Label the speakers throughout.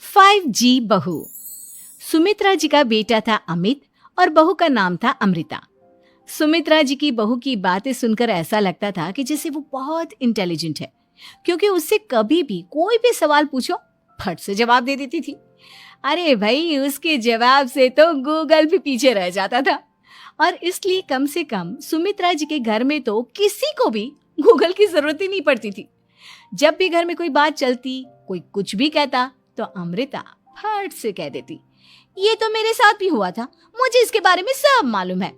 Speaker 1: 5G बहू। सुमित्रा जी का बेटा था अमित और बहू का नाम था अमृता। सुमित्रा जी की बहू की बातें सुनकर ऐसा लगता था कि जैसे वो बहुत इंटेलिजेंट है, क्योंकि उससे कभी भी कोई भी सवाल पूछो फट से जवाब दे देती थी। अरे भाई, उसके जवाब से तो गूगल भी पीछे रह जाता था। और इसलिए कम से कम सुमित्रा जी के घर में तो किसी को भी गूगल की जरूरत ही नहीं पड़ती थी। जब भी घर में कोई बात चलती, कोई कुछ भी कहता, तो अमृता फट से कह देती, ये तो मेरे साथ भी हुआ था, मुझे इसके बारे में सब मालूम है।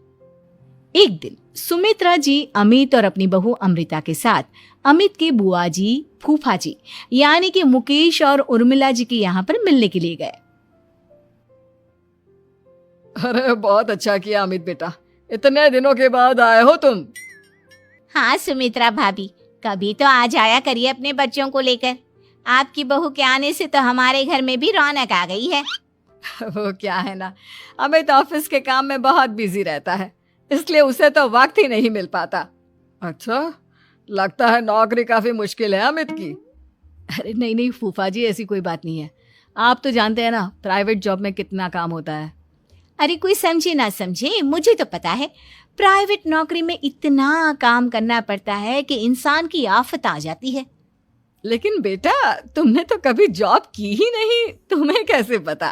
Speaker 1: एक दिन सुमित्रा जी अमित और अपनी बहू अमृता के साथ अमित के बुआ जी, फूफा जी यानी कि मुकेश और उर्मिला जी के यहाँ पर मिलने के लिए गए।
Speaker 2: अरे बहुत अच्छा किया अमित बेटा, इतने दिनों के बाद आए हो तुम।
Speaker 3: हाँ सुमित्रा भाभी, कभी तो आ जाया करिए अपने बच्चों को लेकर। आपकी बहू के आने से तो हमारे घर में भी रौनक आ गई है।
Speaker 2: वो क्या है ना, अमित ऑफिस के काम में बहुत बिजी रहता है, इसलिए उसे तो वक्त ही नहीं मिल पाता। अच्छा, लगता है नौकरी काफी मुश्किल है अमित की।
Speaker 1: अरे नहीं नहीं फूफा जी, ऐसी कोई बात नहीं है। आप तो जानते हैं ना प्राइवेट जॉब में कितना काम होता है।
Speaker 3: अरे कोई समझे ना समझे, मुझे तो पता है प्राइवेट नौकरी में इतना काम करना पड़ता है कि इंसान की आफत आ जाती है।
Speaker 2: लेकिन बेटा, तुमने तो कभी जॉब की ही नहीं, तुम्हें कैसे पता?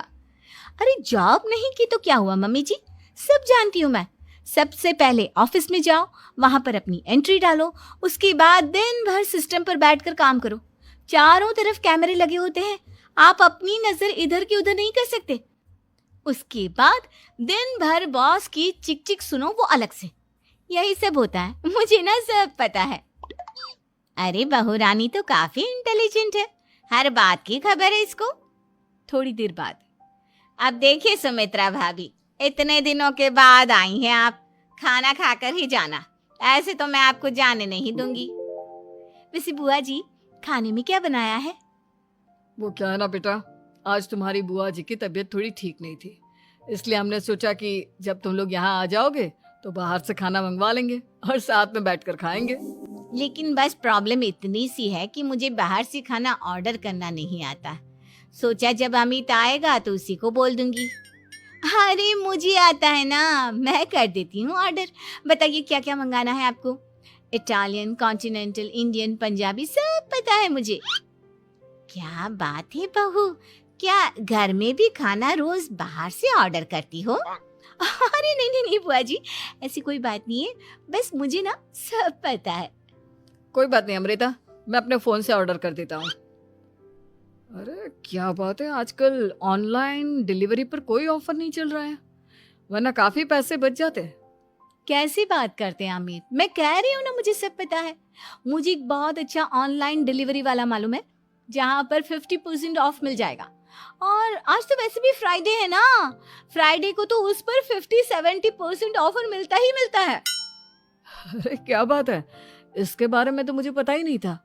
Speaker 3: अरे जॉब नहीं की तो क्या हुआ मम्मी जी, सब जानती हूँ मैं। सबसे पहले ऑफिस में जाओ, वहां पर अपनी एंट्री डालो, उसके बाद दिन भर सिस्टम पर बैठकर काम करो। चारों तरफ कैमरे लगे होते हैं, आप अपनी नजर इधर की उधर नहीं कर सकते। उसके बाद दिन भर बॉस की चिक चिक सुनो, वो अलग से। यही सब होता है, मुझे ना सब पता है। अरे बहू रानी तो काफी इंटेलिजेंट है, हर बात की खबर है इसको।
Speaker 1: थोड़ी देर बाद,
Speaker 3: अब देखिए सुमित्रा भाभी, इतने दिनों के बाद आई हैं आप, खाना खाकर ही जाना, ऐसे तो मैं आपको जाने नहीं दूंगी।
Speaker 1: वैसे बुआ जी, खाने में क्या बनाया है?
Speaker 2: वो क्या है ना बेटा, आज तुम्हारी बुआ जी की तबीयत थोड़ी ठीक नहीं थी, इसलिए हमने सोचा कि जब तुम लोग यहाँ आ जाओगे तो बाहर से खाना मंगवा लेंगे और साथ में बैठकर खाएंगे।
Speaker 3: लेकिन बस प्रॉब्लम इतनी सी है कि मुझे बाहर से खाना ऑर्डर करना नहीं आता। सोचा जब अमित आएगा तो उसी को बोल दूंगी। अरे मुझे आता है ना, मैं कर देती हूँ ऑर्डर। बताइए क्या क्या मंगाना है आपको? इटालियन, कॉन्टिनेंटल, इंडियन, पंजाबी, सब पता है मुझे। क्या बात है बहू, क्या घर में भी खाना रोज बाहर से ऑर्डर करती हो?
Speaker 1: अरे नहीं नहीं नहीं बुआ जी, ऐसी कोई बात नहीं है, बस मुझे ना सब पता है।
Speaker 2: कोई बात नहीं अमृता, मैं अपने फोन से ऑर्डर कर देता हूँ। अरे क्या बात है, आजकल ऑनलाइन डिलीवरी पर कोई ऑफर नहीं चल रहा है, वरना काफी पैसे बच जाते।
Speaker 1: कैसी बात करते हैं अमित, मैं कह रही हूँ ना मुझे सब पता है। मुझे एक बहुत अच्छा ऑनलाइन डिलीवरी वाला मालूम है, जहाँ पर 50% ऑफ मिल जाएगा। और आज तो वैसे भी फ्राइडे है ना, फ्राइडे को तो उस पर 50-70% ऑफर मिलता ही मिलता है।
Speaker 2: अरे क्या बात है, इसके बारे में तो मुझे पता ही नहीं था।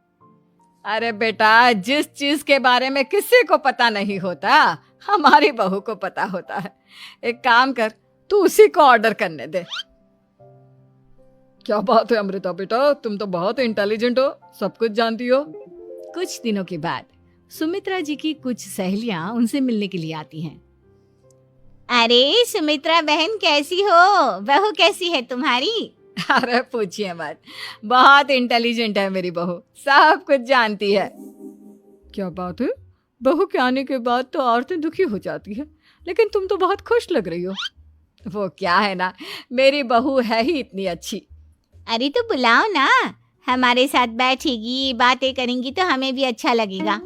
Speaker 2: अरे बेटा, जिस चीज के बारे में किसी को पता नहीं होता, हमारी बहू को पता होता है। एक काम कर, तू उसी को ऑर्डर करने दे। क्या बात है अमृता बेटा, तुम तो बहुत इंटेलिजेंट हो, सब कुछ जानती हो।
Speaker 1: कुछ दिनों के बाद सुमित्रा जी की कुछ सहेलियां उनसे मिलने के लिए आती हैं।
Speaker 3: अरे सुमित्रा बहन कैसी हो, बहू कैसी है तुम्हारी?
Speaker 2: अरे पूछिए मत, बहुत इंटेलिजेंट है मेरी बहू, सब कुछ जानती है। क्या बात है, बहू के आने के बाद तो औरतें दुखी हो जाती है, लेकिन तुम तो बहुत खुश लग रही हो। वो क्या है ना, मेरी बहू है ही इतनी अच्छी।
Speaker 3: अरे तो बुलाओ ना, हमारे साथ बैठेगी, बातें करेंगी तो हमें भी अच्छा लगेगा।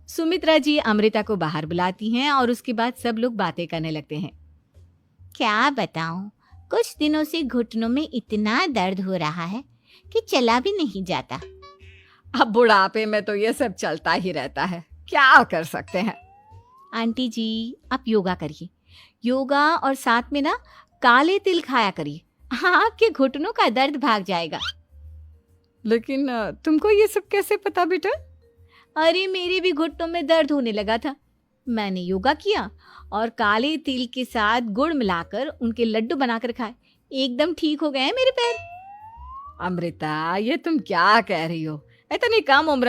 Speaker 1: सुमित्रा जी अमृता को बाहर बुलाती हैं और उसके बाद सब लोग बातें करने लगते हैं।
Speaker 3: क्या बताऊं, कुछ दिनों से घुटनों में इतना दर्द हो रहा है कि चला भी नहीं जाता।
Speaker 2: अब बुढ़ापे में तो ये सब चलता ही रहता है, क्या कर सकते हैं।
Speaker 1: आंटी जी, आप योगा करिए, योगा और साथ में ना काले तिल खाया करिए, आपके घुटनों का दर्द भाग जाएगा।
Speaker 2: लेकिन तुमको ये सब कैसे पता बेटा?
Speaker 1: अरे मेरे भी घुटनों में दर्द होने लगा था, मैंने योगा किया और काले तिल के साथ गुड़ मिलाकर उनके लड्डू बनाकर खाए, एकदम ठीक हो गए हैं मेरे पैर।
Speaker 2: अमृता, ये तुम क्या कह रही हो, इतनी कम उम्र